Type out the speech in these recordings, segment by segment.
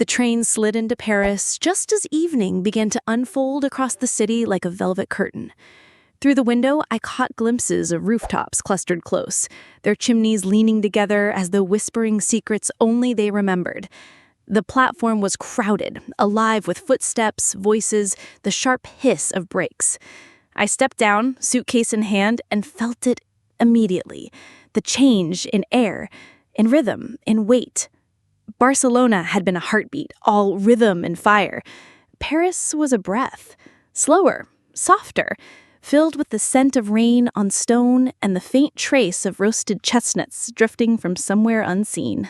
The train slid into Paris just as evening began to unfold across the city like a velvet curtain. Through the window, I caught glimpses of rooftops clustered close, their chimneys leaning together as though whispering secrets only they remembered. The platform was crowded, alive with footsteps, voices, the sharp hiss of brakes. I stepped down, suitcase in hand, and felt it immediately. The change in air, in rhythm, in weight. Barcelona had been a heartbeat, all rhythm and fire. Paris was a breath, slower, softer, filled with the scent of rain on stone and the faint trace of roasted chestnuts drifting from somewhere unseen.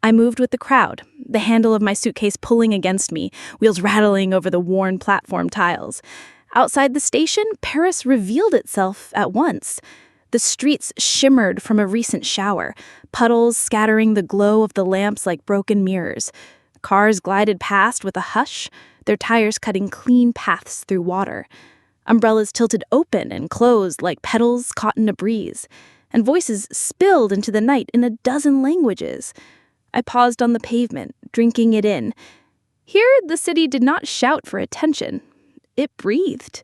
I moved with the crowd, the handle of my suitcase pulling against me, wheels rattling over the worn platform tiles. Outside the station, Paris revealed itself at once. The streets shimmered from a recent shower, puddles scattering the glow of the lamps like broken mirrors. Cars glided past with a hush, their tires cutting clean paths through water. Umbrellas tilted open and closed like petals caught in a breeze, and voices spilled into the night in a dozen languages. I paused on the pavement, drinking it in. Here, the city did not shout for attention. It breathed.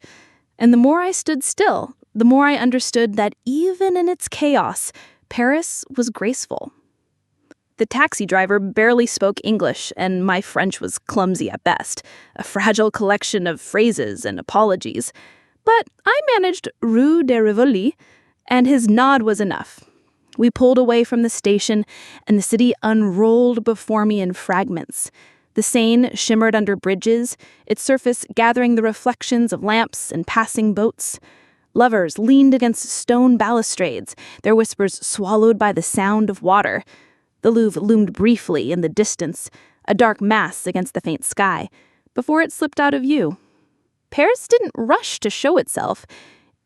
And the more I stood still, the more I understood that even in its chaos, Paris was graceful. The taxi driver barely spoke English, and my French was clumsy at best, a fragile collection of phrases and apologies. But I managed Rue de Rivoli, and his nod was enough. We pulled away from the station, and the city unrolled before me in fragments. The Seine shimmered under bridges, its surface gathering the reflections of lamps and passing boats. Lovers leaned against stone balustrades, their whispers swallowed by the sound of water. The Louvre loomed briefly in the distance, a dark mass against the faint sky, before it slipped out of view. Paris didn't rush to show itself.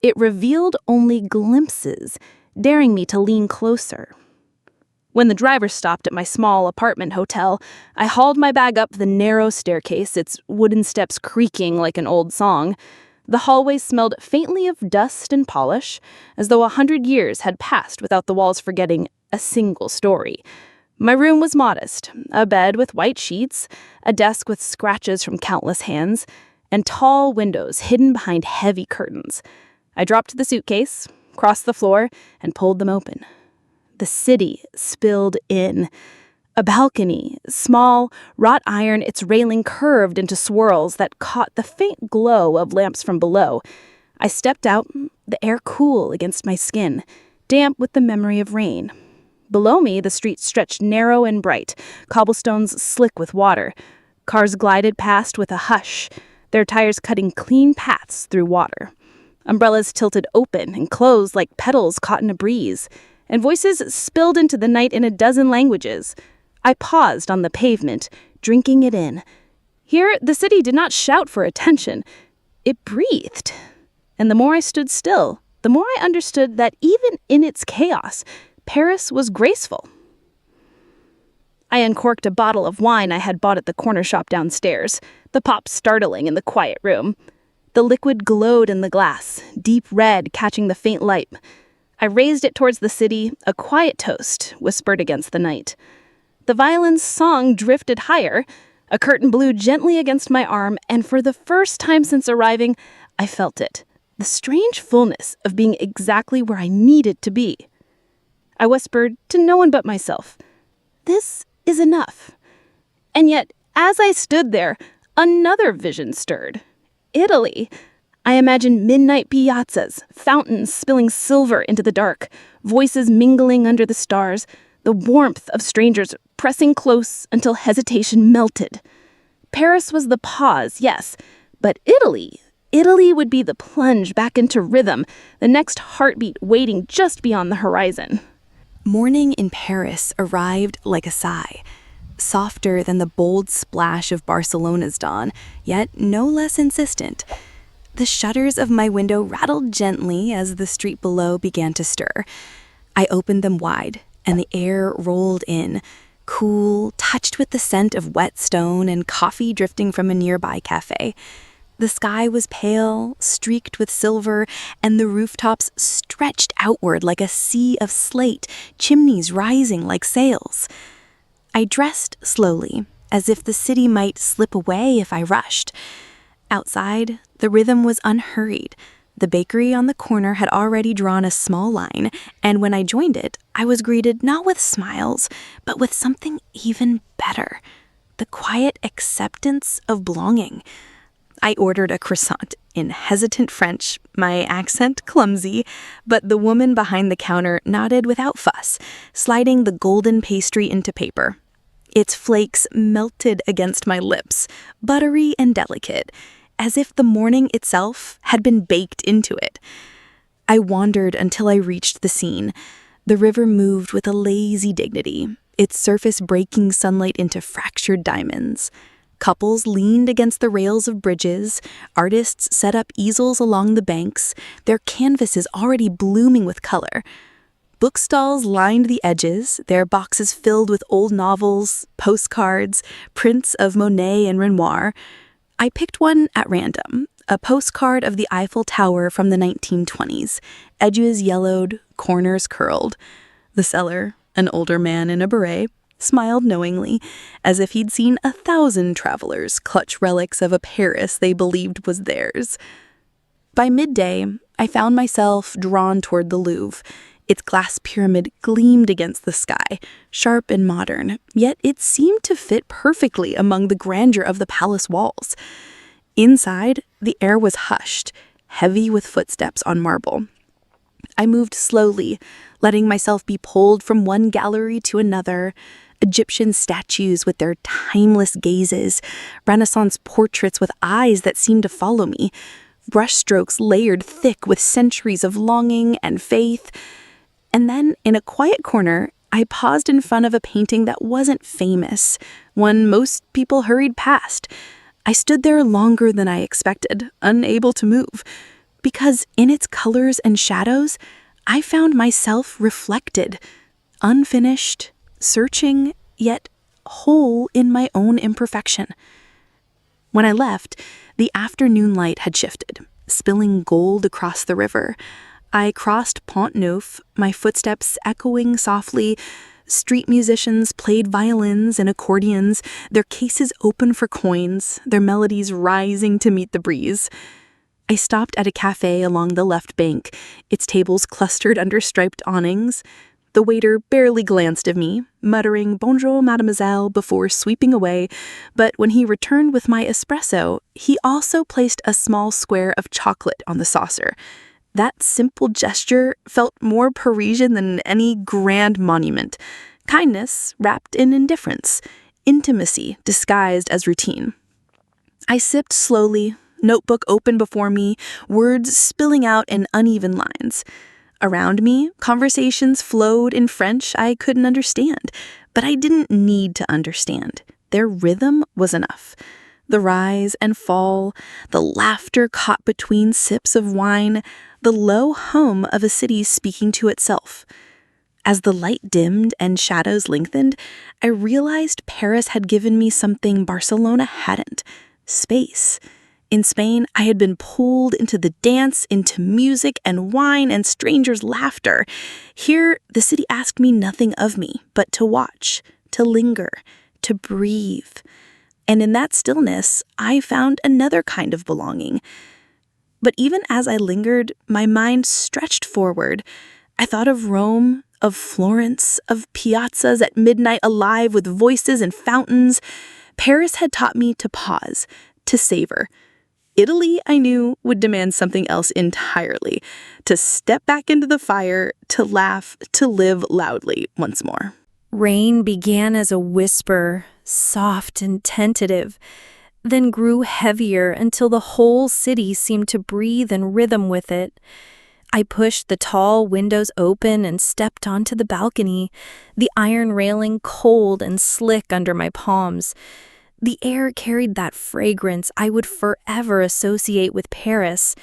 It revealed only glimpses, daring me to lean closer. When the driver stopped at my small apartment hotel, I hauled my bag up the narrow staircase, its wooden steps creaking like an old song. The hallway smelled faintly of dust and polish, as though 100 years had passed without the walls forgetting a single story. My room was modest, a bed with white sheets, a desk with scratches from countless hands, and tall windows hidden behind heavy curtains. I dropped the suitcase, crossed the floor, and pulled them open. The city spilled in. A balcony, small, wrought iron, its railing curved into swirls that caught the faint glow of lamps from below. I stepped out, the air cool against my skin, damp with the memory of rain. Below me, the street stretched narrow and bright, cobblestones slick with water. Cars glided past with a hush, their tires cutting clean paths through water. Umbrellas tilted open and closed like petals caught in a breeze, and voices spilled into the night in a dozen languages. I paused on the pavement, drinking it in. Here, the city did not shout for attention. It breathed. And the more I stood still, the more I understood that even in its chaos, Paris was graceful. I uncorked a bottle of wine I had bought at the corner shop downstairs, the pop startling in the quiet room. The liquid glowed in the glass, deep red catching the faint light. I raised it towards the city, a quiet toast whispered against the night. The violin's song drifted higher. A curtain blew gently against my arm, and for the first time since arriving, I felt it. The strange fullness of being exactly where I needed to be. I whispered to no one but myself, "This is enough." And yet, as I stood there, another vision stirred. Italy. I imagined midnight piazzas, fountains spilling silver into the dark, voices mingling under the stars, the warmth of strangers pressing close until hesitation melted. Paris was the pause, yes, but Italy would be the plunge back into rhythm, the next heartbeat waiting just beyond the horizon. Morning in Paris arrived like a sigh, softer than the bold splash of Barcelona's dawn, yet no less insistent. The shutters of my window rattled gently as the street below began to stir. I opened them wide, and the air rolled in, cool, touched with the scent of wet stone and coffee drifting from a nearby cafe. The sky was pale, streaked with silver, and the rooftops stretched outward like a sea of slate, chimneys rising like sails. I dressed slowly, as if the city might slip away if I rushed. Outside, the rhythm was unhurried. The bakery on the corner had already drawn a small line, and when I joined it, I was greeted not with smiles, but with something even better: the quiet acceptance of belonging. I ordered a croissant in hesitant French, my accent clumsy, but the woman behind the counter nodded without fuss, sliding the golden pastry into paper. Its flakes melted against my lips, buttery and delicate, as if the morning itself had been baked into it. I wandered until I reached the Seine. The river moved with a lazy dignity, its surface breaking sunlight into fractured diamonds. Couples leaned against the rails of bridges, artists set up easels along the banks, their canvases already blooming with color. Bookstalls lined the edges, their boxes filled with old novels, postcards, prints of Monet and Renoir. I picked one at random, a postcard of the Eiffel Tower from the 1920s, edges yellowed, corners curled. The seller, an older man in a beret, smiled knowingly, as if he'd seen 1,000 travelers clutch relics of a Paris they believed was theirs. By midday, I found myself drawn toward the Louvre. Its glass pyramid gleamed against the sky, sharp and modern, yet it seemed to fit perfectly among the grandeur of the palace walls. Inside, the air was hushed, heavy with footsteps on marble. I moved slowly, letting myself be pulled from one gallery to another. Egyptian statues with their timeless gazes, Renaissance portraits with eyes that seemed to follow me, brushstrokes layered thick with centuries of longing and faith. And then, in a quiet corner, I paused in front of a painting that wasn't famous, one most people hurried past. I stood there longer than I expected, unable to move, because in its colors and shadows, I found myself reflected, unfinished, searching, yet whole in my own imperfection. When I left, the afternoon light had shifted, spilling gold across the river. I crossed Pont Neuf, my footsteps echoing softly. Street musicians played violins and accordions, their cases open for coins, their melodies rising to meet the breeze. I stopped at a cafe along the left bank, its tables clustered under striped awnings. The waiter barely glanced at me, muttering "Bonjour, mademoiselle," before sweeping away, but when he returned with my espresso, he also placed a small square of chocolate on the saucer. That simple gesture felt more Parisian than any grand monument. Kindness wrapped in indifference, intimacy disguised as routine. I sipped slowly, notebook open before me, words spilling out in uneven lines. Around me, conversations flowed in French I couldn't understand, but I didn't need to understand. Their rhythm was enough. The rise and fall, the laughter caught between sips of wine, the low hum of a city speaking to itself. As the light dimmed and shadows lengthened, I realized Paris had given me something Barcelona hadn't: space. In Spain, I had been pulled into the dance, into music and wine and strangers' laughter. Here, the city asked me nothing of me but to watch, to linger, to breathe. And in that stillness, I found another kind of belonging. But even as I lingered, my mind stretched forward. I thought of Rome, of Florence, of piazzas at midnight alive with voices and fountains. Paris had taught me to pause, to savor. Italy, I knew, would demand something else entirely: to step back into the fire, to laugh, to live loudly once more. Rain began as a whisper, soft and tentative, then grew heavier until the whole city seemed to breathe in rhythm with it. I pushed the tall windows open and stepped onto the balcony, the iron railing cold and slick under my palms. The air carried that fragrance I would forever associate with Paris: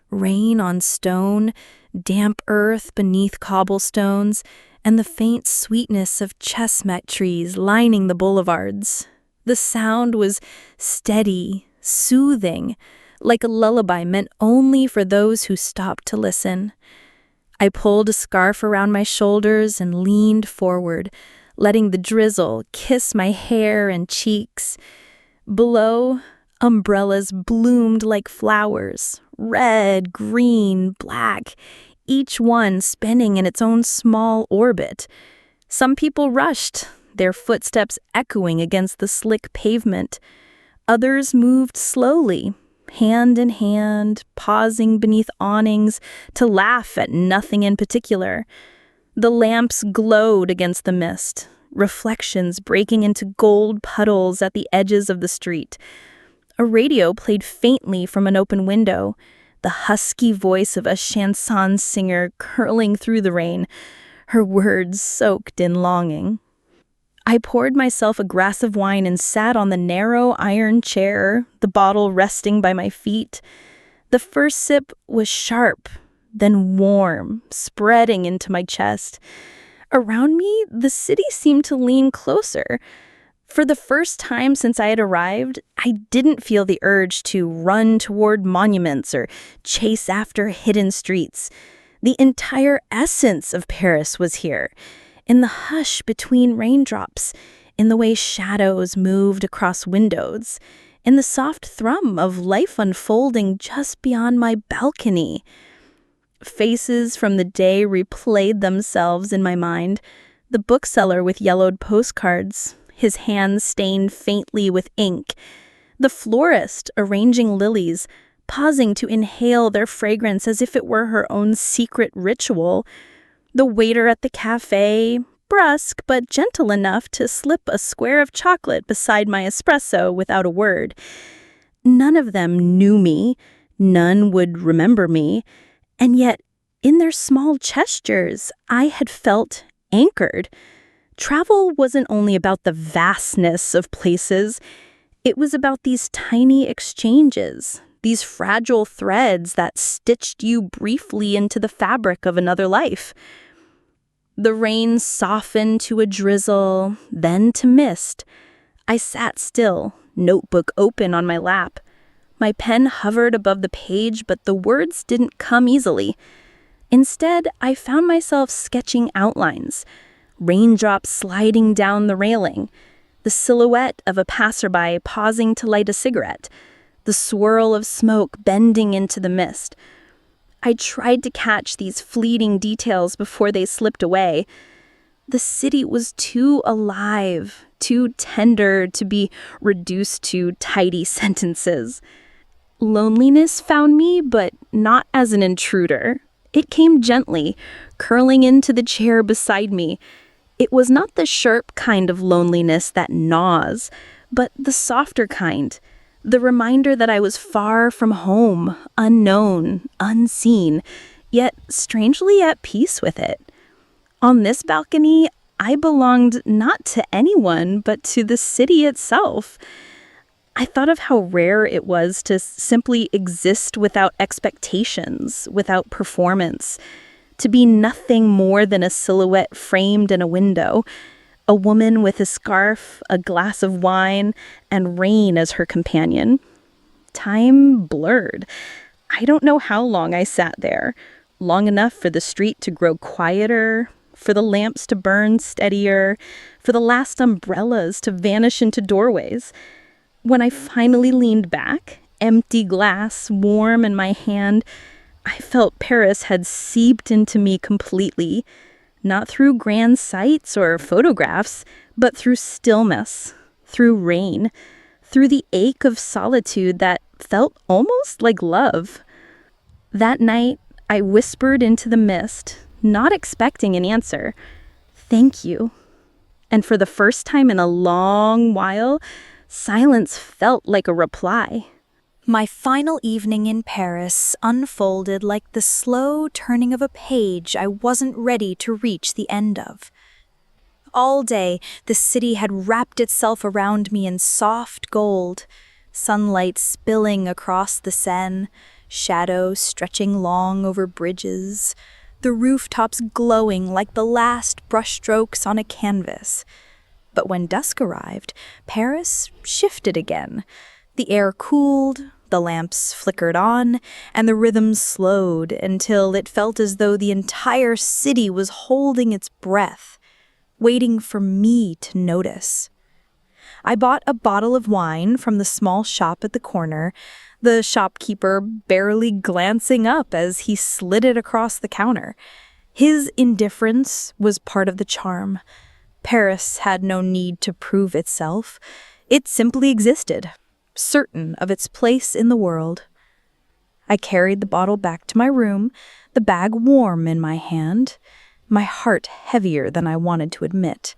rain on stone, damp earth beneath cobblestones, and the faint sweetness of chestnut trees lining the boulevards. The sound was steady, soothing, like a lullaby meant only for those who stopped to listen. I pulled a scarf around my shoulders and leaned forward, letting the drizzle kiss my hair and cheeks. Below, umbrellas bloomed like flowers, red, green, black, each one spinning in its own small orbit. Some people rushed, their footsteps echoing against the slick pavement. Others moved slowly, hand in hand, pausing beneath awnings to laugh at nothing in particular. The lamps glowed against the mist, reflections breaking into gold puddles at the edges of the street. A radio played faintly from an open window, the husky voice of a chanson singer curling through the rain, her words soaked in longing. I poured myself a glass of wine and sat on the narrow iron chair, the bottle resting by my feet. The first sip was sharp, then warm, spreading into my chest. Around me, the city seemed to lean closer. For the first time since I had arrived, I didn't feel the urge to run toward monuments or chase after hidden streets. The entire essence of Paris was here, in the hush between raindrops, in the way shadows moved across windows, in the soft thrum of life unfolding just beyond my balcony. Faces from the day replayed themselves in my mind. The bookseller with yellowed postcards, his hands stained faintly with ink. The florist arranging lilies, pausing to inhale their fragrance as if it were her own secret ritual. The waiter at the cafe, brusque but gentle enough to slip a square of chocolate beside my espresso without a word. None of them knew me, none would remember me, and yet, in their small gestures, I had felt anchored. Travel wasn't only about the vastness of places, it was about these tiny exchanges, these fragile threads that stitched you briefly into the fabric of another life. The rain softened to a drizzle, then to mist. I sat still, notebook open on my lap. My pen hovered above the page, but the words didn't come easily. Instead, I found myself sketching outlines, raindrops sliding down the railing, the silhouette of a passerby pausing to light a cigarette, the swirl of smoke bending into the mist. I tried to catch these fleeting details before they slipped away. The city was too alive, too tender to be reduced to tidy sentences. Loneliness found me, but not as an intruder. It came gently, curling into the chair beside me. It was not the sharp kind of loneliness that gnaws, but the softer kind. The reminder that I was far from home, unknown, unseen, yet strangely at peace with it. On this balcony, I belonged not to anyone, but to the city itself. I thought of how rare it was to simply exist without expectations, without performance, to be nothing more than a silhouette framed in a window, a woman with a scarf, a glass of wine, and rain as her companion. Time blurred. I don't know how long I sat there. Long enough for the street to grow quieter, for the lamps to burn steadier, for the last umbrellas to vanish into doorways. When I finally leaned back, empty glass warm in my hand, I felt Paris had seeped into me completely. Not through grand sights or photographs, but through stillness, through rain, through the ache of solitude that felt almost like love. That night, I whispered into the mist, not expecting an answer, "Thank you." And for the first time in a long while, silence felt like a reply. My final evening in Paris unfolded like the slow turning of a page I wasn't ready to reach the end of. All day, the city had wrapped itself around me in soft gold, sunlight spilling across the Seine, shadows stretching long over bridges, the rooftops glowing like the last brushstrokes on a canvas. But when dusk arrived, Paris shifted again. The air cooled, the lamps flickered on, and the rhythm slowed until it felt as though the entire city was holding its breath. waiting for me to notice. I bought a bottle of wine from the small shop at the corner, the shopkeeper barely glancing up as he slid it across the counter. His indifference was part of the charm. Paris had no need to prove itself. It simply existed, certain of its place in the world. I carried the bottle back to my room, the bag warm in my hand, my heart heavier than I wanted to admit.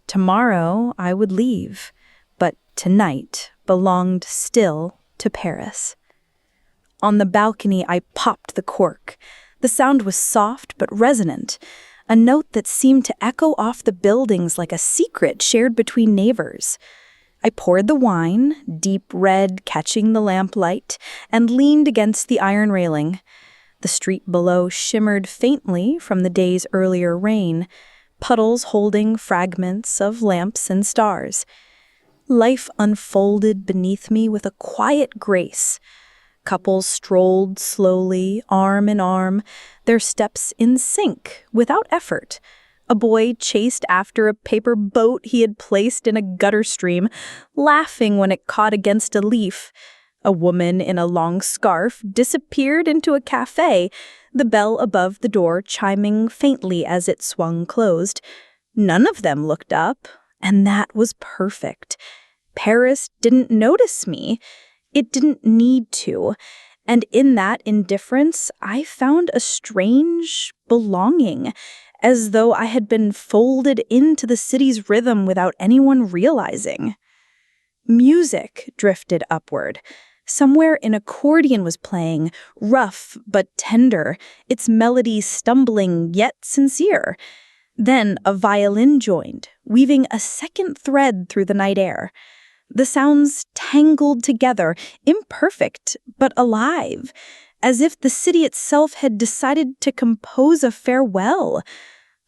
Tomorrow I would leave, but tonight belonged still to Paris. On the balcony, I popped the cork. The sound was soft but resonant, a note that seemed to echo off the buildings like a secret shared between neighbors. I poured the wine, deep red catching the lamplight, and leaned against the iron railing. The street below shimmered faintly from the day's earlier rain, puddles holding fragments of lamps and stars. Life unfolded beneath me with a quiet grace. Couples strolled slowly, arm in arm, their steps in sync, without effort. A boy chased after a paper boat he had placed in a gutter stream, laughing when it caught against a leaf. A woman in a long scarf disappeared into a cafe, the bell above the door chiming faintly as it swung closed. None of them looked up, and that was perfect. Paris didn't notice me. It didn't need to. And in that indifference, I found a strange belonging, as though I had been folded into the city's rhythm without anyone realizing. Music drifted upward. Somewhere an accordion was playing, rough but tender, its melody stumbling yet sincere. Then a violin joined, weaving a second thread through the night air. The sounds tangled together, imperfect but alive, as if the city itself had decided to compose a farewell.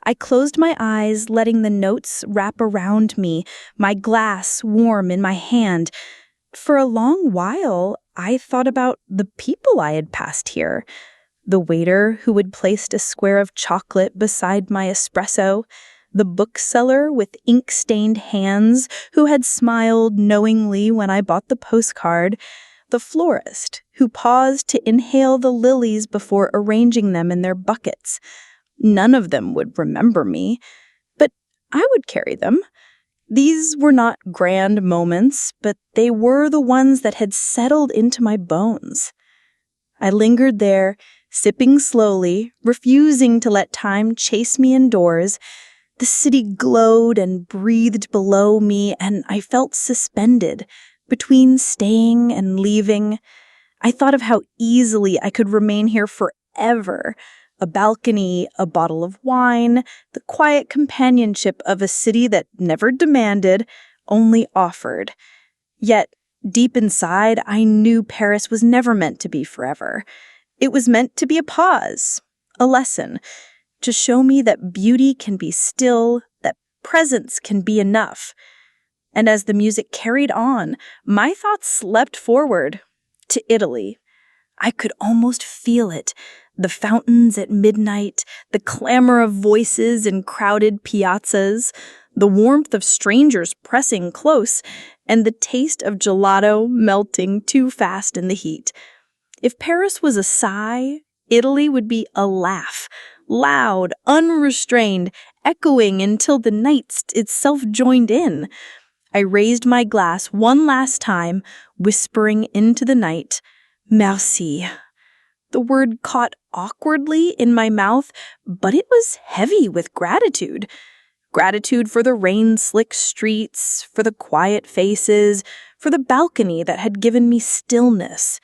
I closed my eyes, letting the notes wrap around me, my glass warm in my hand. For a long while, I thought about the people I had passed here. The waiter who had placed a square of chocolate beside my espresso, the bookseller with ink-stained hands who had smiled knowingly when I bought the postcard, the florist who paused to inhale the lilies before arranging them in their buckets. None of them would remember me, but I would carry them. These were not grand moments, but they were the ones that had settled into my bones. I lingered there, sipping slowly, refusing to let time chase me indoors. The city glowed and breathed below me, and I felt suspended between staying and leaving. I thought of how easily I could remain here forever. A balcony, a bottle of wine, the quiet companionship of a city that never demanded, only offered. Yet, deep inside, I knew Paris was never meant to be forever. It was meant to be a pause, a lesson, to show me that beauty can be still, that presence can be enough. And as the music carried on, my thoughts leapt forward to Italy. I could almost feel it. The fountains at midnight, the clamor of voices in crowded piazzas, the warmth of strangers pressing close, and the taste of gelato melting too fast in the heat. If Paris was a sigh, Italy would be a laugh, loud, unrestrained, echoing until the night itself joined in. I raised my glass one last time, whispering into the night, "Merci." The word caught awkwardly in my mouth, but it was heavy with gratitude. Gratitude for the rain-slick streets, for the quiet faces, for the balcony that had given me stillness.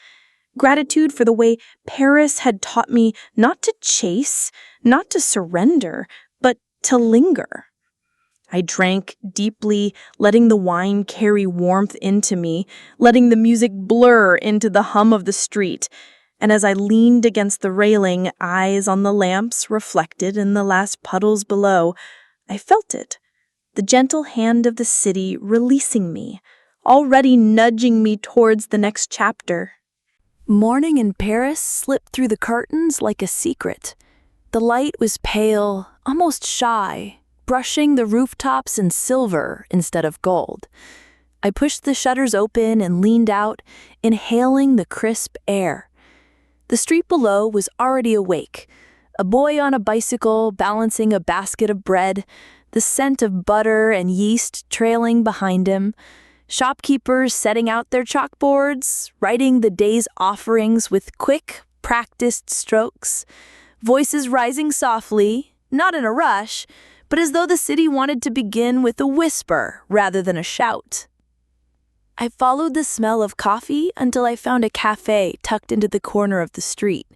Gratitude for the way Paris had taught me not to chase, not to surrender, but to linger. I drank deeply, letting the wine carry warmth into me, letting the music blur into the hum of the street. And as I leaned against the railing, eyes on the lamps reflected in the last puddles below, I felt it, the gentle hand of the city releasing me, already nudging me towards the next chapter. Morning in Paris slipped through the curtains like a secret. The light was pale, almost shy, brushing the rooftops in silver instead of gold. I pushed the shutters open and leaned out, inhaling the crisp air. The street below was already awake. A boy on a bicycle balancing a basket of bread, the scent of butter and yeast trailing behind him, shopkeepers setting out their chalkboards, writing the day's offerings with quick, practiced strokes, voices rising softly, not in a rush, but as though the city wanted to begin with a whisper rather than a shout. I followed the smell of coffee until I found a cafe tucked into the corner of the street.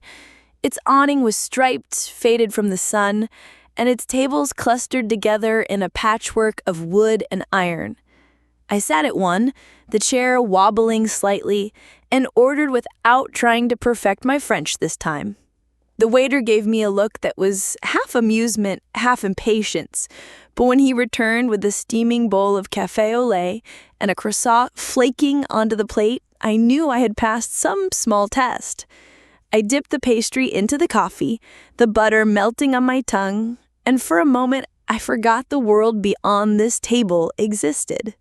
Its awning was striped, faded from the sun, and its tables clustered together in a patchwork of wood and iron. I sat at one, the chair wobbling slightly, and ordered without trying to perfect my French this time. The waiter gave me a look that was half amusement, half impatience, but when he returned with a steaming bowl of café au lait and a croissant flaking onto the plate, I knew I had passed some small test. I dipped the pastry into the coffee, the butter melting on my tongue, and for a moment I forgot the world beyond this table existed.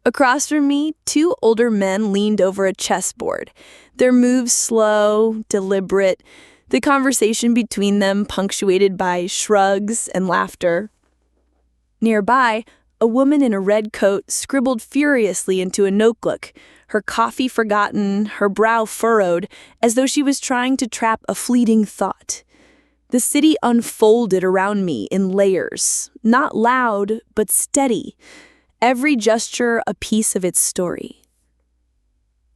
Across from me, two older men leaned over a chessboard, their moves slow, deliberate, the conversation between them punctuated by shrugs and laughter. Nearby, a woman in a red coat scribbled furiously into a notebook, her coffee forgotten, her brow furrowed, as though she was trying to trap a fleeting thought. The city unfolded around me in layers, not loud, but steady, every gesture a piece of its story.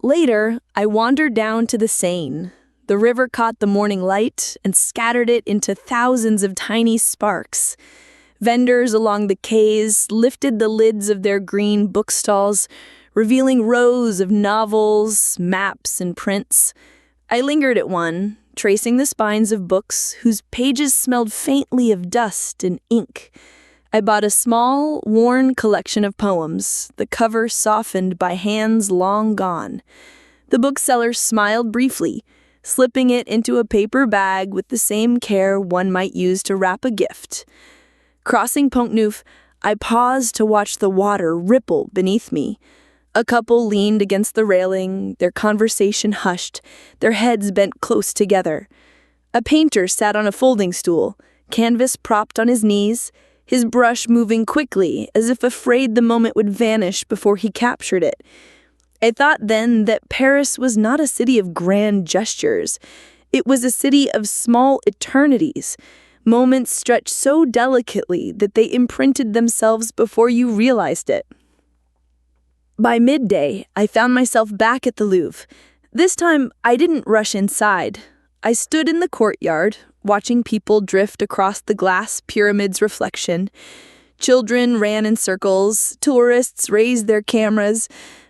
Later, I wandered down to the Seine. The river caught the morning light and scattered it into thousands of tiny sparks. Vendors along the quays lifted the lids of their green bookstalls, revealing rows of novels, maps, and prints. I lingered at one, tracing the spines of books whose pages smelled faintly of dust and ink. I bought a small, worn collection of poems, the cover softened by hands long gone. The bookseller smiled briefly, slipping it into a paper bag with the same care one might use to wrap a gift. Crossing Pont Neuf, I paused to watch the water ripple beneath me. A couple leaned against the railing, their conversation hushed, their heads bent close together. A painter sat on a folding stool, canvas propped on his knees, his brush moving quickly as if afraid the moment would vanish before he captured it. I thought then that Paris was not a city of grand gestures. It was a city of small eternities, moments stretched so delicately that they imprinted themselves before you realized it. By midday, I found myself back at the Louvre. This time, I didn't rush inside. I stood in the courtyard, watching people drift across the glass pyramid's reflection. Children ran in circles, tourists raised their cameras.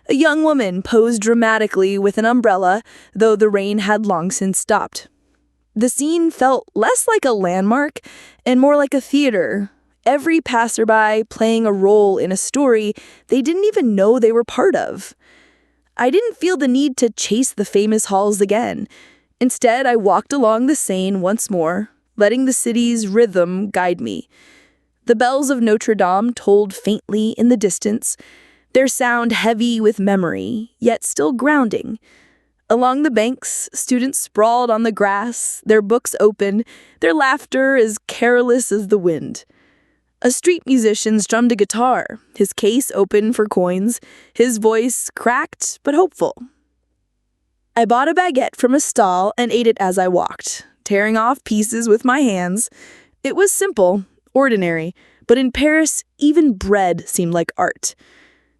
A young woman posed dramatically with an umbrella, though the rain had long since stopped. The scene felt less like a landmark and more like a theater, every passerby playing a role in a story they didn't even know they were part of. I didn't feel the need to chase the famous halls again. Instead, I walked along the Seine once more, letting the city's rhythm guide me. The bells of Notre Dame tolled faintly in the distance, their sound heavy with memory, yet still grounding. Along the banks, students sprawled on the grass, their books open, their laughter as careless as the wind. A street musician strummed a guitar, his case open for coins, his voice cracked but hopeful. I bought a baguette from a stall and ate it as I walked, tearing off pieces with my hands. It was simple, ordinary, but in Paris, even bread seemed like art.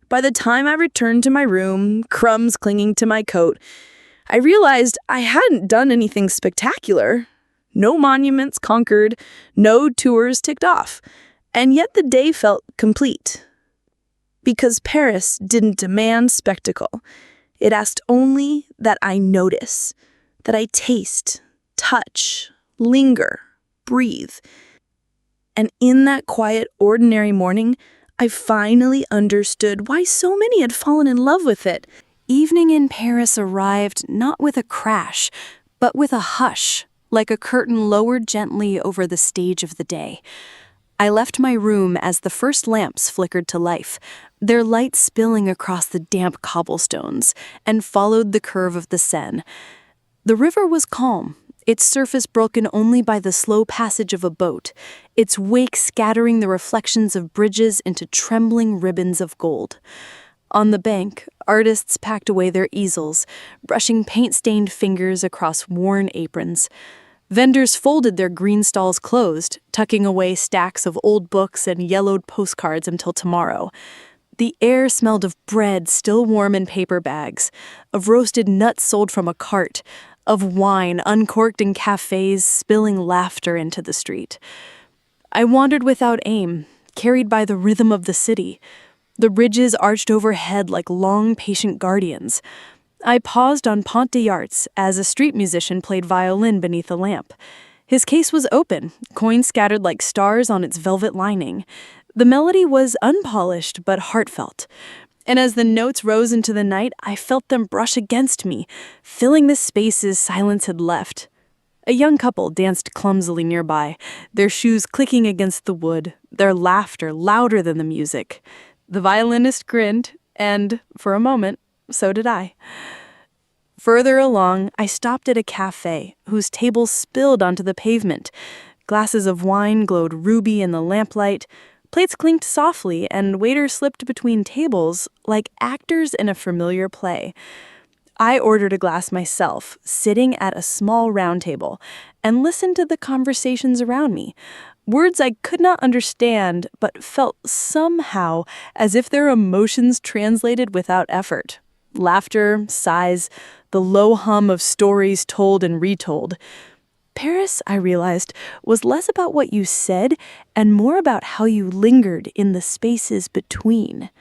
By the time I returned to my room, crumbs clinging to my coat, I realized I hadn't done anything spectacular. No monuments conquered, no tours ticked off, and yet the day felt complete. Because Paris didn't demand spectacle. It asked only that I notice, that I taste, touch, linger, breathe. And in that quiet, ordinary morning, I finally understood why so many had fallen in love with it. Evening in Paris arrived not with a crash, but with a hush, like a curtain lowered gently over the stage of the day. I left my room as the first lamps flickered to life, their light spilling across the damp cobblestones, and followed the curve of the Seine. The river was calm, its surface broken only by the slow passage of a boat, its wake scattering the reflections of bridges into trembling ribbons of gold. On the bank, artists packed away their easels, brushing paint-stained fingers across worn aprons. Vendors folded their green stalls closed, tucking away stacks of old books and yellowed postcards until tomorrow. The air smelled of bread still warm in paper bags, of roasted nuts sold from a cart, of wine uncorked in cafes spilling laughter into the street. I wandered without aim, carried by the rhythm of the city. The ridges arched overhead like long, patient guardians. I paused on Pont des Arts as a street musician played violin beneath a lamp. His case was open, coins scattered like stars on its velvet lining. The melody was unpolished but heartfelt. And as the notes rose into the night, I felt them brush against me, filling the spaces silence had left. A young couple danced clumsily nearby, their shoes clicking against the wood, their laughter louder than the music. The violinist grinned, and, for a moment, so did I. Further along, I stopped at a cafe whose tables spilled onto the pavement. Glasses of wine glowed ruby in the lamplight, plates clinked softly, and waiters slipped between tables like actors in a familiar play. I ordered a glass myself, sitting at a small round table, and listened to the conversations around me. Words I could not understand, but felt somehow as if their emotions translated without effort. Laughter, sighs, the low hum of stories told and retold. Paris, I realized, was less about what you said and more about how you lingered in the spaces between.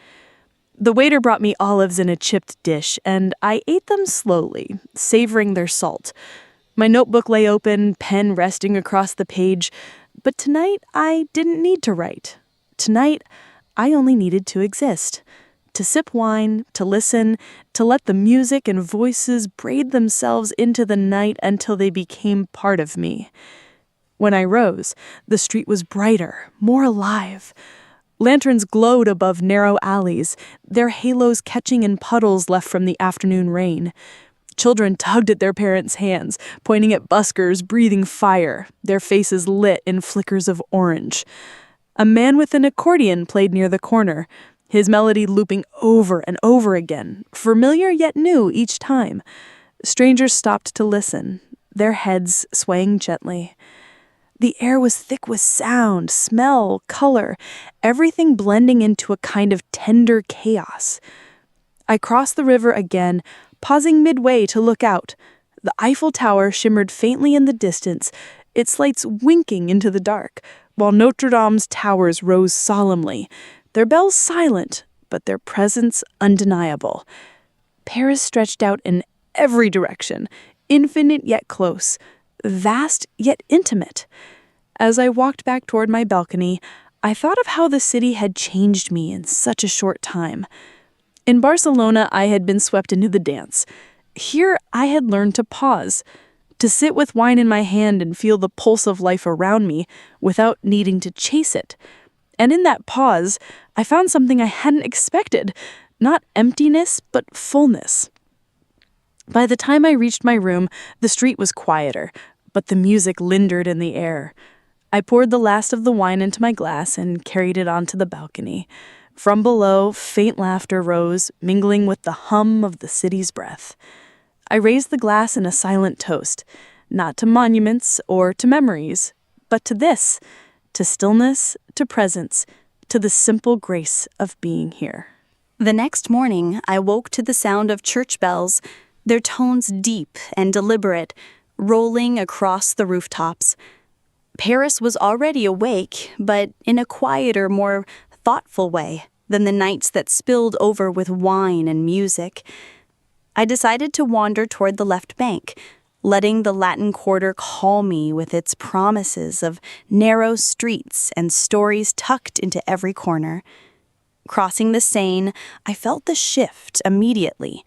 The waiter brought me olives in a chipped dish, and I ate them slowly, savoring their salt. My notebook lay open, pen resting across the page, but tonight I didn't need to write. Tonight, I only needed to exist. To sip wine, to listen, to let the music and voices braid themselves into the night until they became part of me. When I rose, the street was brighter, more alive. Lanterns glowed above narrow alleys, their halos catching in puddles left from the afternoon rain. Children tugged at their parents' hands, pointing at buskers breathing fire, their faces lit in flickers of orange. A man with an accordion played near the corner, his melody looping over and over again, familiar yet new each time. Strangers stopped to listen, their heads swaying gently. The air was thick with sound, smell, color, everything blending into a kind of tender chaos. I crossed the river again, pausing midway to look out. The Eiffel Tower shimmered faintly in the distance, its lights winking into the dark, while Notre Dame's towers rose solemnly, their bells silent, but their presence undeniable. Paris stretched out in every direction, infinite yet close, vast yet intimate. As I walked back toward my balcony, I thought of how the city had changed me in such a short time. In Barcelona, I had been swept into the dance. Here, I had learned to pause, to sit with wine in my hand and feel the pulse of life around me without needing to chase it. And in that pause, I found something I hadn't expected, not emptiness, but fullness. By the time I reached my room, the street was quieter, but the music lingered in the air. I poured the last of the wine into my glass and carried it onto the balcony. From below, faint laughter rose, mingling with the hum of the city's breath. I raised the glass in a silent toast, not to monuments or to memories, but to this, to stillness, to presence, to the simple grace of being here. The next morning, I woke to the sound of church bells, their tones deep and deliberate, rolling across the rooftops. Paris was already awake, but in a quieter, more thoughtful way than the nights that spilled over with wine and music. I decided to wander toward the left bank, letting the Latin Quarter call me with its promises of narrow streets and stories tucked into every corner. Crossing the Seine, I felt the shift immediately.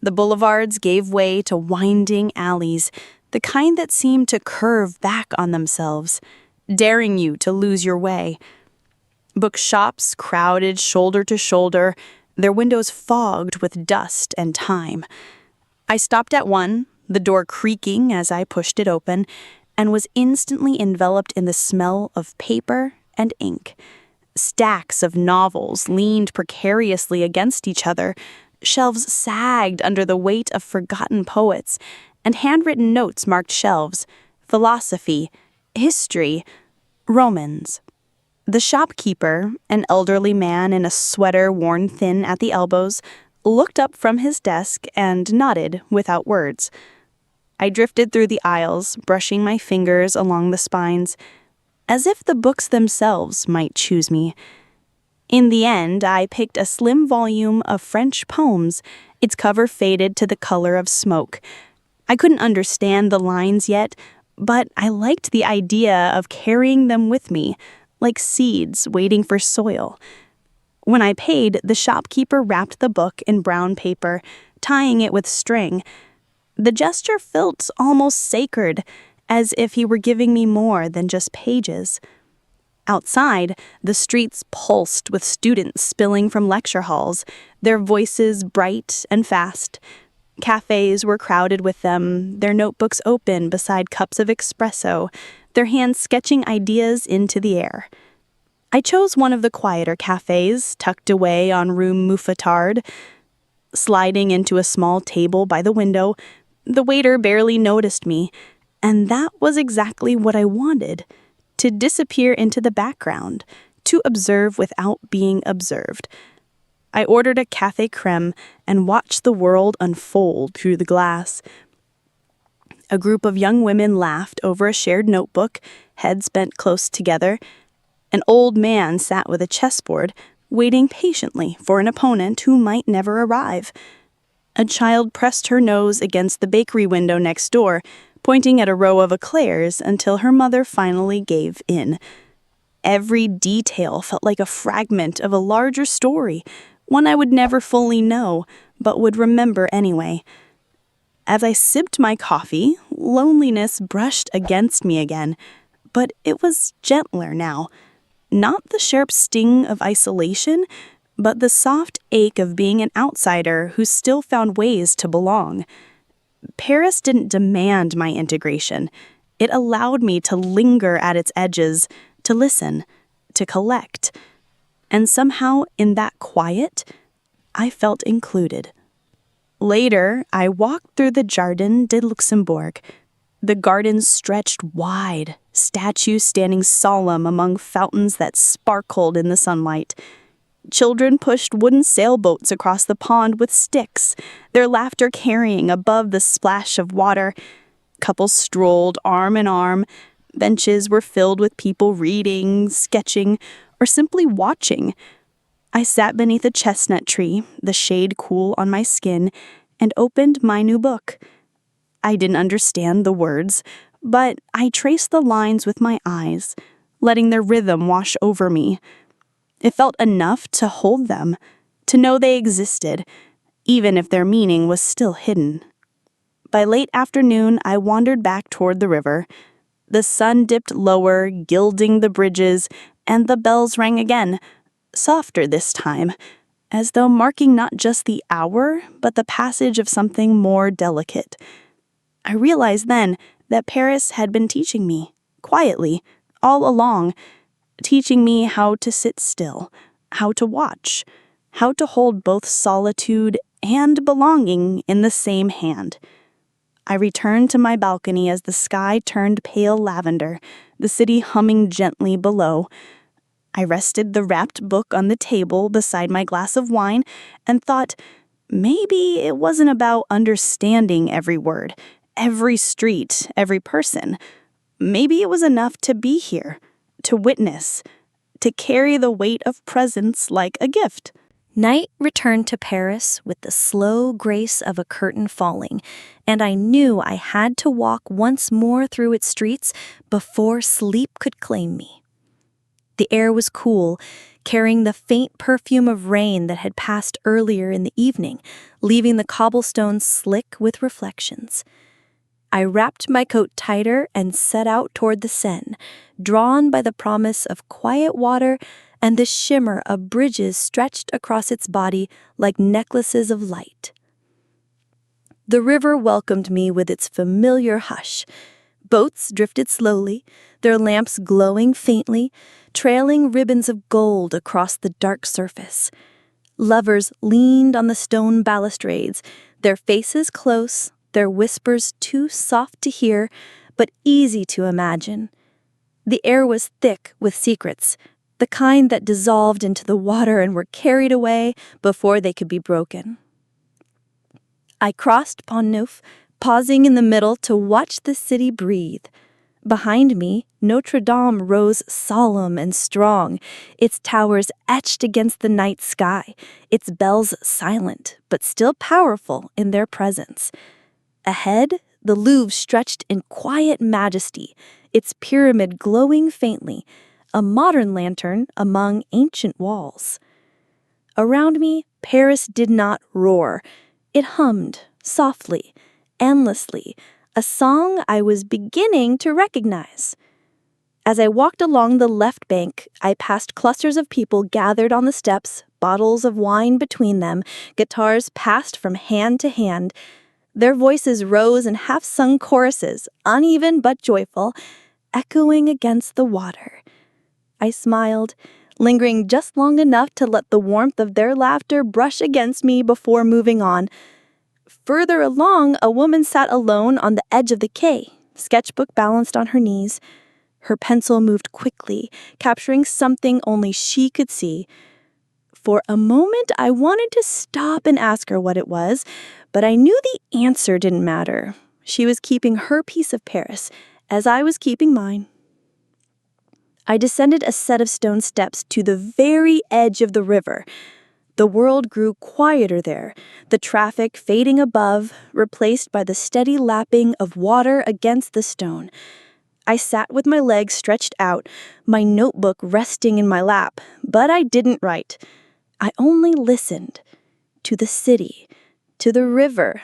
The boulevards gave way to winding alleys, the kind that seemed to curve back on themselves, daring you to lose your way. Bookshops crowded shoulder to shoulder, their windows fogged with dust and time. I stopped at one, the door creaking as I pushed it open, and was instantly enveloped in the smell of paper and ink. Stacks of novels leaned precariously against each other, shelves sagged under the weight of forgotten poets, and handwritten notes marked shelves: philosophy, history, Romans. The shopkeeper, an elderly man in a sweater worn thin at the elbows, looked up from his desk and nodded without words. I drifted through the aisles, brushing my fingers along the spines, as if the books themselves might choose me. In the end, I picked a slim volume of French poems, its cover faded to the color of smoke. I couldn't understand the lines yet, but I liked the idea of carrying them with me, like seeds waiting for soil. When I paid, the shopkeeper wrapped the book in brown paper, tying it with string. The gesture felt almost sacred, as if he were giving me more than just pages. Outside, the streets pulsed with students spilling from lecture halls, their voices bright and fast. Cafes were crowded with them, their notebooks open beside cups of espresso, their hands sketching ideas into the air. I chose one of the quieter cafes, tucked away on Rue Mouffetard. Sliding into a small table by the window, the waiter barely noticed me, and that was exactly what I wanted: to disappear into the background, to observe without being observed. I ordered a café crème and watched the world unfold through the glass. A group of young women laughed over a shared notebook, heads bent close together. An old man sat with a chessboard, waiting patiently for an opponent who might never arrive. A child pressed her nose against the bakery window next door, pointing at a row of eclairs until her mother finally gave in. Every detail felt like a fragment of a larger story, one I would never fully know, but would remember anyway. As I sipped my coffee, loneliness brushed against me again, but it was gentler now. Not the sharp sting of isolation, but the soft ache of being an outsider who still found ways to belong. Paris didn't demand my integration. It allowed me to linger at its edges, to listen, to collect. And somehow, in that quiet, I felt included. Later, I walked through the Jardin de Luxembourg. The gardens stretched wide, statues standing solemn among fountains that sparkled in the sunlight. Children pushed wooden sailboats across the pond with sticks, their laughter carrying above the splash of water. Couples strolled arm in arm. Benches were filled with people reading, sketching, or simply watching. I sat beneath a chestnut tree, the shade cool on my skin, and opened my new book. I didn't understand the words, but I traced the lines with my eyes, letting their rhythm wash over me. It felt enough to hold them, to know they existed, even if their meaning was still hidden. By late afternoon, I wandered back toward the river. The sun dipped lower, gilding the bridges, and the bells rang again, softer this time, as though marking not just the hour, but the passage of something more delicate. I realized then that Paris had been teaching me, quietly, all along, teaching me how to sit still, how to watch, how to hold both solitude and belonging in the same hand. I returned to my balcony as the sky turned pale lavender, the city humming gently below. I rested the wrapped book on the table beside my glass of wine and thought, maybe it wasn't about understanding every word, every street, every person. Maybe it was enough to be here, to witness, to carry the weight of presence like a gift. Night returned to Paris with the slow grace of a curtain falling, and I knew I had to walk once more through its streets before sleep could claim me. The air was cool, carrying the faint perfume of rain that had passed earlier in the evening, leaving the cobblestones slick with reflections. I wrapped my coat tighter and set out toward the Seine, drawn by the promise of quiet water and the shimmer of bridges stretched across its body like necklaces of light. The river welcomed me with its familiar hush. Boats drifted slowly, their lamps glowing faintly, trailing ribbons of gold across the dark surface. Lovers leaned on the stone balustrades, their faces close, their whispers too soft to hear, but easy to imagine. The air was thick with secrets, the kind that dissolved into the water and were carried away before they could be broken. I crossed Pont Neuf, pausing in the middle to watch the city breathe. Behind me, Notre Dame rose solemn and strong, its towers etched against the night sky, its bells silent but still powerful in their presence. Ahead, the Louvre stretched in quiet majesty, its pyramid glowing faintly, a modern lantern among ancient walls. Around me, Paris did not roar. It hummed, softly, endlessly, a song I was beginning to recognize. As I walked along the left bank, I passed clusters of people gathered on the steps, bottles of wine between them, guitars passed from hand to hand. Their voices rose in half-sung choruses, uneven but joyful, echoing against the water. I smiled, lingering just long enough to let the warmth of their laughter brush against me before moving on. Further along, a woman sat alone on the edge of the quay, sketchbook balanced on her knees. Her pencil moved quickly, capturing something only she could see. For a moment, I wanted to stop and ask her what it was, but I knew the answer didn't matter. She was keeping her piece of Paris, as I was keeping mine. I descended a set of stone steps to the very edge of the river. The world grew quieter there, the traffic fading above, replaced by the steady lapping of water against the stone. I sat with my legs stretched out, my notebook resting in my lap, but I didn't write. I only listened. To the city, to the river,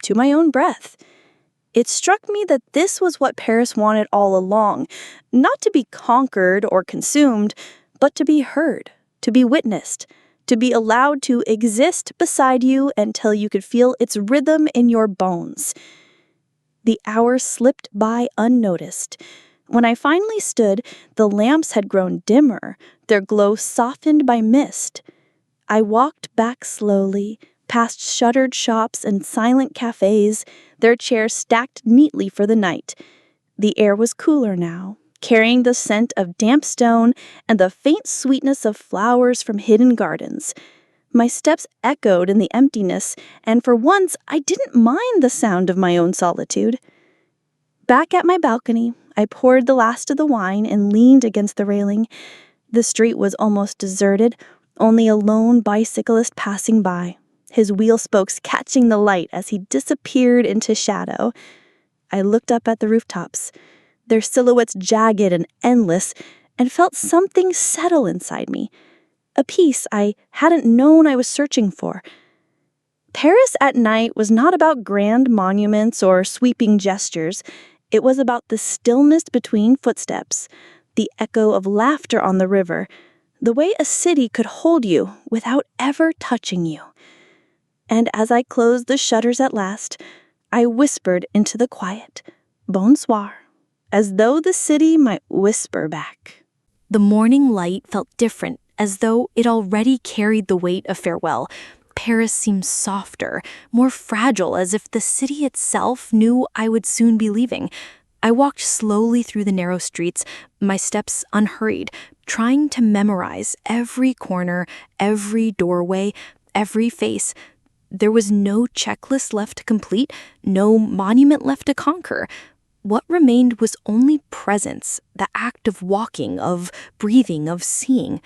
to my own breath. It struck me that this was what Paris wanted all along, not to be conquered or consumed, but to be heard, to be witnessed, to be allowed to exist beside you until you could feel its rhythm in your bones. The hours slipped by unnoticed. When I finally stood, the lamps had grown dimmer, their glow softened by mist. I walked back slowly, past shuttered shops and silent cafes, their chairs stacked neatly for the night. The air was cooler now, carrying the scent of damp stone and the faint sweetness of flowers from hidden gardens. My steps echoed in the emptiness, and for once I didn't mind the sound of my own solitude. Back at my balcony, I poured the last of the wine and leaned against the railing. The street was almost deserted, only a lone bicyclist passing by, his wheel spokes catching the light as he disappeared into shadow. I looked up at the rooftops, their silhouettes jagged and endless, and felt something settle inside me, a peace I hadn't known I was searching for. Paris at night was not about grand monuments or sweeping gestures. It was about the stillness between footsteps, the echo of laughter on the river, the way a city could hold you without ever touching you. And as I closed the shutters at last, I whispered into the quiet, "Bonsoir," as though the city might whisper back. The morning light felt different, as though it already carried the weight of farewell. Paris seemed softer, more fragile, as if the city itself knew I would soon be leaving. I walked slowly through the narrow streets, my steps unhurried, trying to memorize every corner, every doorway, every face. There was no checklist left to complete, no monument left to conquer. What remained was only presence, the act of walking, of breathing, of seeing.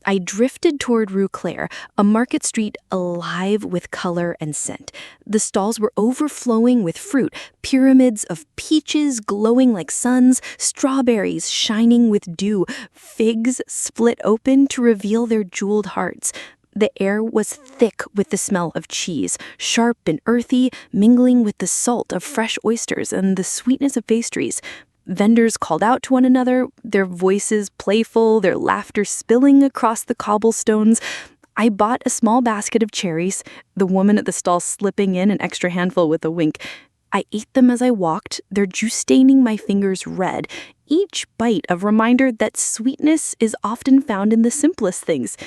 I drifted toward Rue Claire, a market street alive with color and scent. The stalls were overflowing with fruit, pyramids of peaches glowing like suns, strawberries shining with dew, figs split open to reveal their jeweled hearts. The air was thick with the smell of cheese, sharp and earthy, mingling with the salt of fresh oysters and the sweetness of pastries. Vendors called out to one another, their voices playful, their laughter spilling across the cobblestones. I bought a small basket of cherries, the woman at the stall slipping in an extra handful with a wink. I ate them as I walked, their juice staining my fingers red, each bite a reminder that sweetness is often found in the simplest things.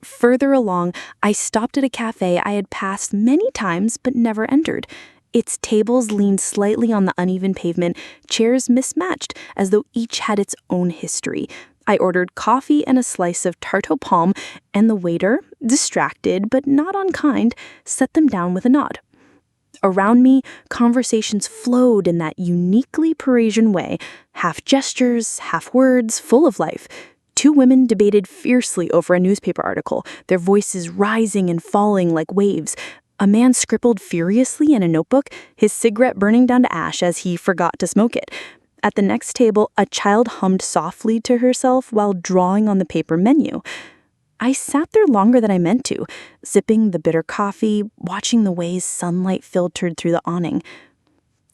Further along, I stopped at a cafe I had passed many times but never entered. Its tables leaned slightly on the uneven pavement, chairs mismatched, as though each had its own history. I ordered coffee and a slice of tarte aux pommes, and the waiter, distracted but not unkind, set them down with a nod. Around me, conversations flowed in that uniquely Parisian way, half gestures, half words, full of life. Two women debated fiercely over a newspaper article, their voices rising and falling like waves. A man scribbled furiously in a notebook, his cigarette burning down to ash as he forgot to smoke it. At the next table, a child hummed softly to herself while drawing on the paper menu. I sat there longer than I meant to, sipping the bitter coffee, watching the ways sunlight filtered through the awning.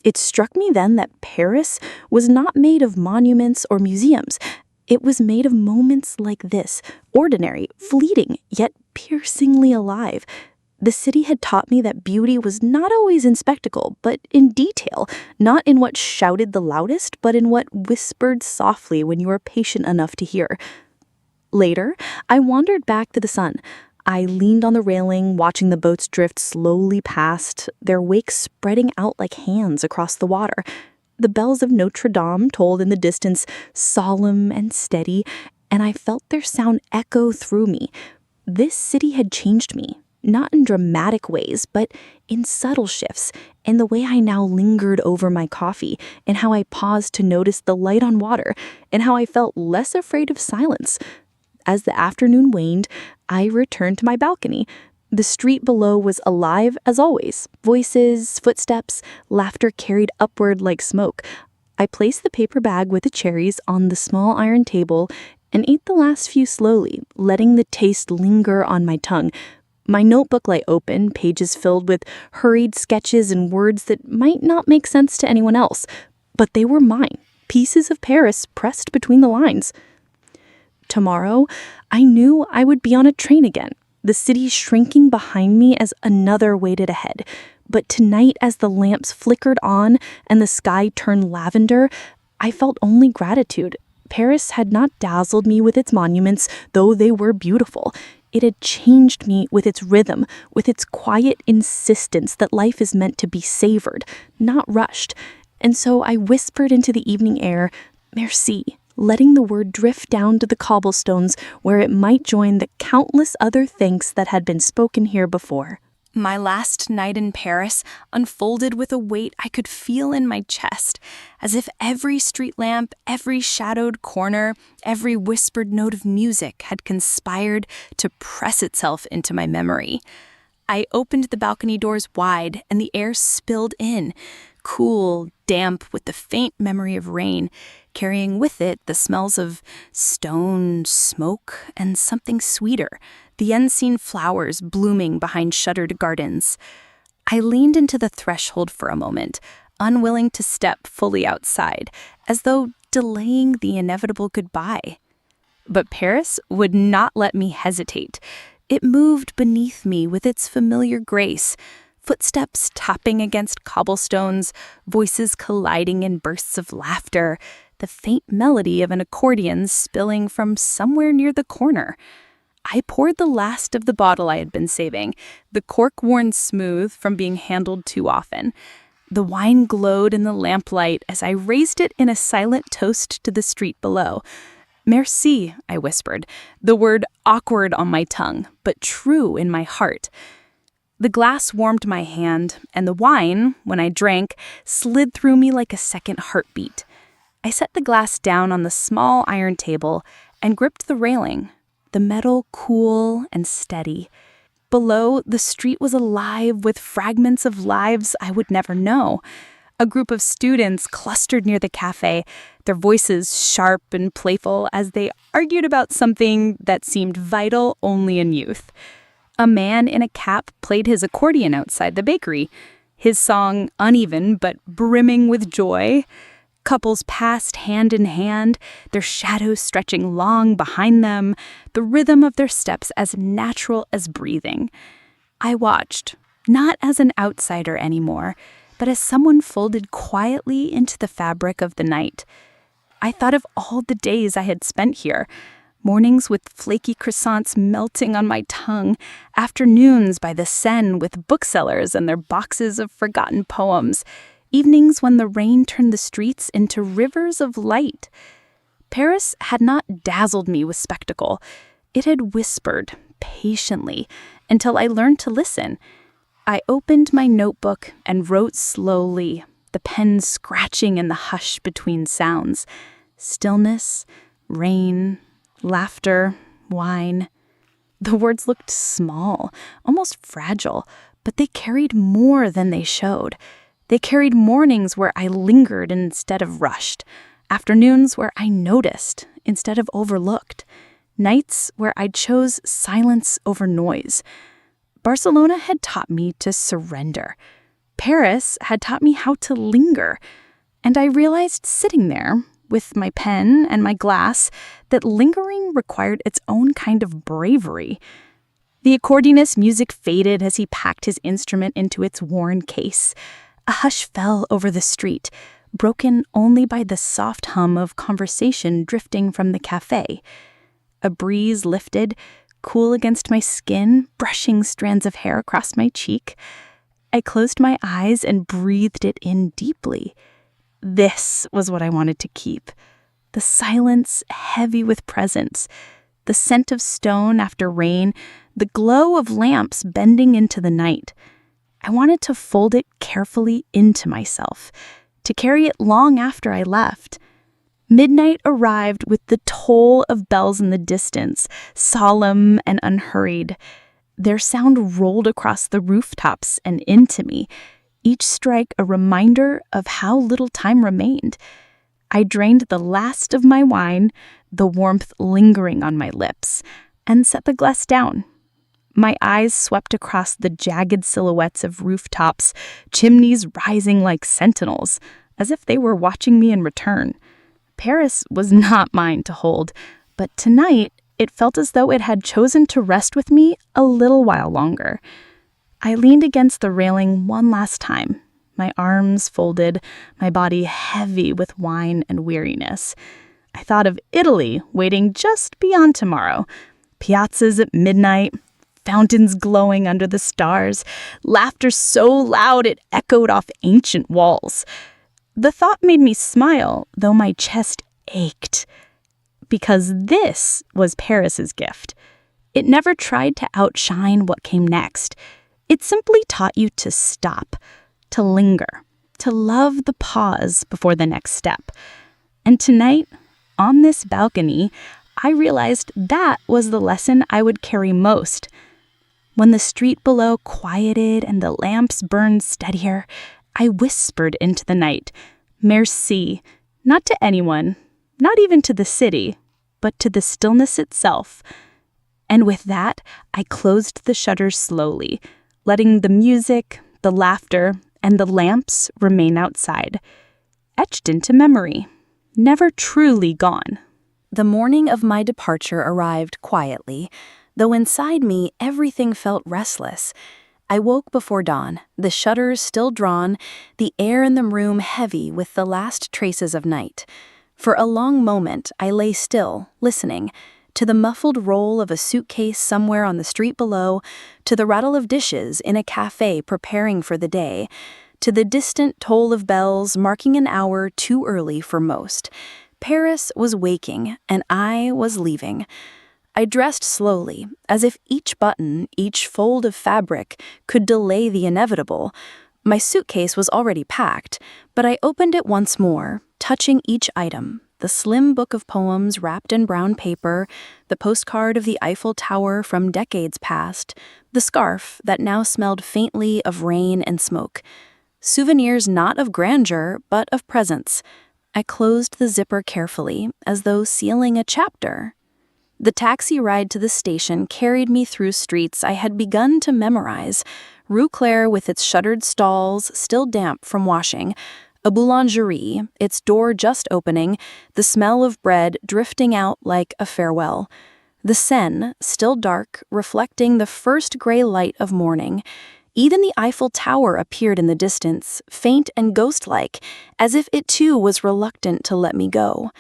It struck me then that Paris was not made of monuments or museums. It was made of moments like this, ordinary, fleeting, yet piercingly alive. The city had taught me that beauty was not always in spectacle, but in detail, not in what shouted the loudest, but in what whispered softly when you were patient enough to hear. Later, I wandered back to the sun. I leaned on the railing, watching the boats drift slowly past, their wakes spreading out like hands across the water. The bells of Notre Dame tolled in the distance, solemn and steady, and I felt their sound echo through me. This city had changed me, not in dramatic ways, but in subtle shifts, in the way I now lingered over my coffee, in how I paused to notice the light on water, and how I felt less afraid of silence. As the afternoon waned, I returned to my balcony. The street below was alive as always. Voices, footsteps, laughter carried upward like smoke. I placed the paper bag with the cherries on the small iron table and ate the last few slowly, letting the taste linger on my tongue. My notebook lay open, pages filled with hurried sketches and words that might not make sense to anyone else, but they were mine, pieces of Paris pressed between the lines. Tomorrow, I knew I would be on a train again, the city shrinking behind me as another waited ahead. But tonight, as the lamps flickered on and the sky turned lavender, I felt only gratitude. Paris had not dazzled me with its monuments, though they were beautiful. It had changed me with its rhythm, with its quiet insistence that life is meant to be savored, not rushed. And so I whispered into the evening air, "Merci," letting the word drift down to the cobblestones where it might join the countless other thanks that had been spoken here before. My last night in Paris unfolded with a weight I could feel in my chest, as if every street lamp, every shadowed corner, every whispered note of music had conspired to press itself into my memory. I opened the balcony doors wide, and the air spilled in, cool, damp, with the faint memory of rain, carrying with it the smells of stone, smoke, and something sweeter, the unseen flowers blooming behind shuttered gardens. I leaned into the threshold for a moment, unwilling to step fully outside, as though delaying the inevitable goodbye. But Paris would not let me hesitate. It moved beneath me with its familiar grace, footsteps tapping against cobblestones, voices colliding in bursts of laughter, the faint melody of an accordion spilling from somewhere near the corner. I poured the last of the bottle I had been saving, the cork worn smooth from being handled too often. The wine glowed in the lamplight as I raised it in a silent toast to the street below. "Merci," I whispered, the word awkward on my tongue, but true in my heart. The glass warmed my hand, and the wine, when I drank, slid through me like a second heartbeat. I set the glass down on the small iron table and gripped the railing, the metal cool and steady. Below, the street was alive with fragments of lives I would never know. A group of students clustered near the cafe, their voices sharp and playful as they argued about something that seemed vital only in youth. A man in a cap played his accordion outside the bakery, his song uneven but brimming with joy. Couples passed hand in hand, their shadows stretching long behind them, the rhythm of their steps as natural as breathing. I watched, not as an outsider anymore, but as someone folded quietly into the fabric of the night. I thought of all the days I had spent here, mornings with flaky croissants melting on my tongue, afternoons by the Seine with booksellers and their boxes of forgotten poems, evenings when the rain turned the streets into rivers of light. Paris had not dazzled me with spectacle. It had whispered patiently until I learned to listen. I opened my notebook and wrote slowly, the pen scratching in the hush between sounds. Stillness, rain, laughter, wine. The words looked small, almost fragile, but they carried more than they showed. They carried mornings where I lingered instead of rushed, afternoons where I noticed instead of overlooked, nights where I chose silence over noise. Barcelona had taught me to surrender. Paris had taught me how to linger. And I realized sitting there, with my pen and my glass, that lingering required its own kind of bravery. The accordionist's music faded as he packed his instrument into its worn case. A hush fell over the street, broken only by the soft hum of conversation drifting from the cafe. A breeze lifted, cool against my skin, brushing strands of hair across my cheek. I closed my eyes and breathed it in deeply. This was what I wanted to keep. The silence heavy with presence, the scent of stone after rain, the glow of lamps bending into the night. I wanted to fold it carefully into myself, to carry it long after I left. Midnight arrived with the toll of bells in the distance, solemn and unhurried. Their sound rolled across the rooftops and into me, each strike a reminder of how little time remained. I drained the last of my wine, the warmth lingering on my lips, and set the glass down. My eyes swept across the jagged silhouettes of rooftops, chimneys rising like sentinels, as if they were watching me in return. Paris was not mine to hold, but tonight it felt as though it had chosen to rest with me a little while longer. I leaned against the railing one last time, my arms folded, my body heavy with wine and weariness. I thought of Italy waiting just beyond tomorrow, piazzas at midnight, fountains glowing under the stars, laughter so loud it echoed off ancient walls. The thought made me smile, though my chest ached, because this was Paris's gift. It never tried to outshine what came next. It simply taught you to stop, to linger, to love the pause before the next step. And tonight, on this balcony, I realized that was the lesson I would carry most. When the street below quieted and the lamps burned steadier, I whispered into the night, "Merci," not to anyone, not even to the city, but to the stillness itself. And with that, I closed the shutters slowly, letting the music, the laughter, and the lamps remain outside, etched into memory, never truly gone. The morning of my departure arrived quietly, though inside me everything felt restless. I woke before dawn, the shutters still drawn, the air in the room heavy with the last traces of night. For a long moment, I lay still, listening, to the muffled roll of a suitcase somewhere on the street below, to the rattle of dishes in a cafe preparing for the day, to the distant toll of bells marking an hour too early for most. Paris was waking, and I was leaving. I dressed slowly, as if each button, each fold of fabric could delay the inevitable. My suitcase was already packed, but I opened it once more, touching each item. The slim book of poems wrapped in brown paper, the postcard of the Eiffel Tower from decades past, the scarf that now smelled faintly of rain and smoke. Souvenirs not of grandeur, but of presence. I closed the zipper carefully, as though sealing a chapter. The taxi ride to the station carried me through streets I had begun to memorize. Rue Claire with its shuttered stalls, still damp from washing, A boulangerie, its door just opening, the smell of bread drifting out like a farewell. The Seine, still dark, reflecting the first gray light of morning. Even the Eiffel Tower appeared in the distance, faint and ghost-like, as if it too was reluctant to let me go.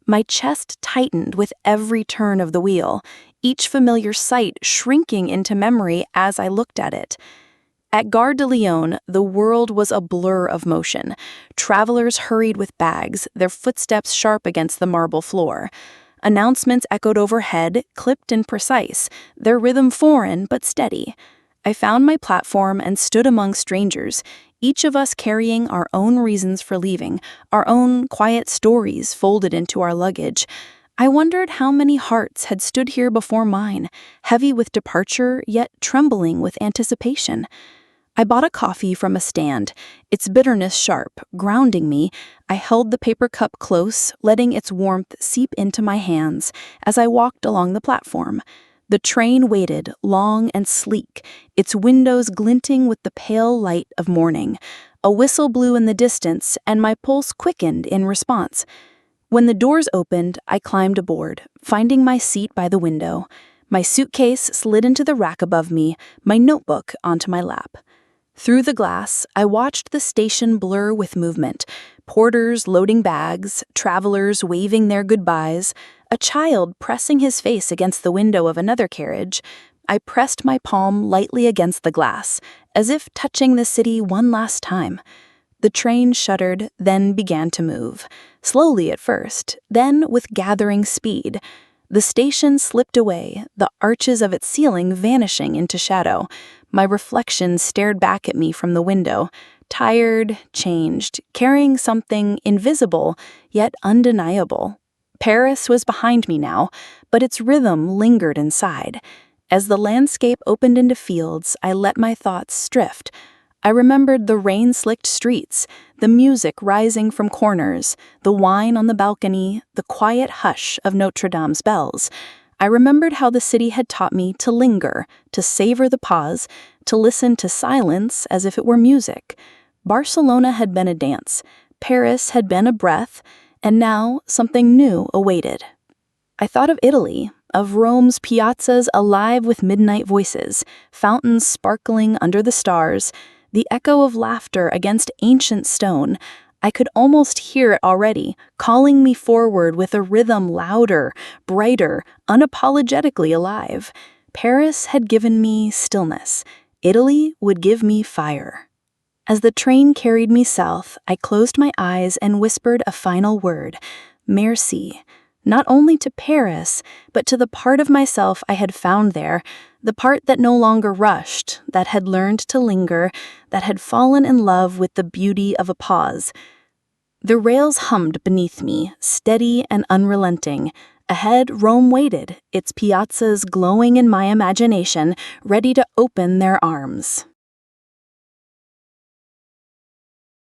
My chest tightened with every turn of the wheel, each familiar sight shrinking into memory as I looked at it. At Gare de Lyon, the world was a blur of motion. Travelers hurried with bags, their footsteps sharp against the marble floor. Announcements echoed overhead, clipped and precise, their rhythm foreign but steady. I found my platform and stood among strangers, each of us carrying our own reasons for leaving, our own quiet stories folded into our luggage. I wondered how many hearts had stood here before mine, heavy with departure, yet trembling with anticipation. I bought a coffee from a stand, its bitterness sharp, grounding me. I held the paper cup close, letting its warmth seep into my hands as I walked along the platform. The train waited, long and sleek, its windows glinting with the pale light of morning. A whistle blew in the distance, and my pulse quickened in response. When the doors opened, I climbed aboard, finding my seat by the window. My suitcase slid into the rack above me, my notebook onto my lap. Through the glass, I watched the station blur with movement. Porters loading bags, travelers waving their goodbyes, a child pressing his face against the window of another carriage. I pressed my palm lightly against the glass, as if touching the city one last time. The train shuddered, then began to move. Slowly at first, then with gathering speed. The station slipped away, the arches of its ceiling vanishing into shadow. My reflection stared back at me from the window, tired, changed, carrying something invisible, yet undeniable. Paris was behind me now, but its rhythm lingered inside. As the landscape opened into fields, I let my thoughts drift. I remembered the rain-slicked streets, the music rising from corners, the wine on the balcony, the quiet hush of Notre Dame's bells. I remembered how the city had taught me to linger, to savor the pause, to listen to silence as if it were music. Barcelona had been a dance, Paris had been a breath, and now something new awaited. I thought of Italy, of Rome's piazzas alive with midnight voices, fountains sparkling under the stars, the echo of laughter against ancient stone. I could almost hear it already, calling me forward with a rhythm louder, brighter, unapologetically alive. Paris had given me stillness. Italy would give me fire. As the train carried me south, I closed my eyes and whispered a final word, merci, not only to Paris, but to the part of myself I had found there, the part that no longer rushed, that had learned to linger, that had fallen in love with the beauty of a pause. The rails hummed beneath me, steady and unrelenting. Ahead, Rome waited, its piazzas glowing in my imagination, ready to open their arms.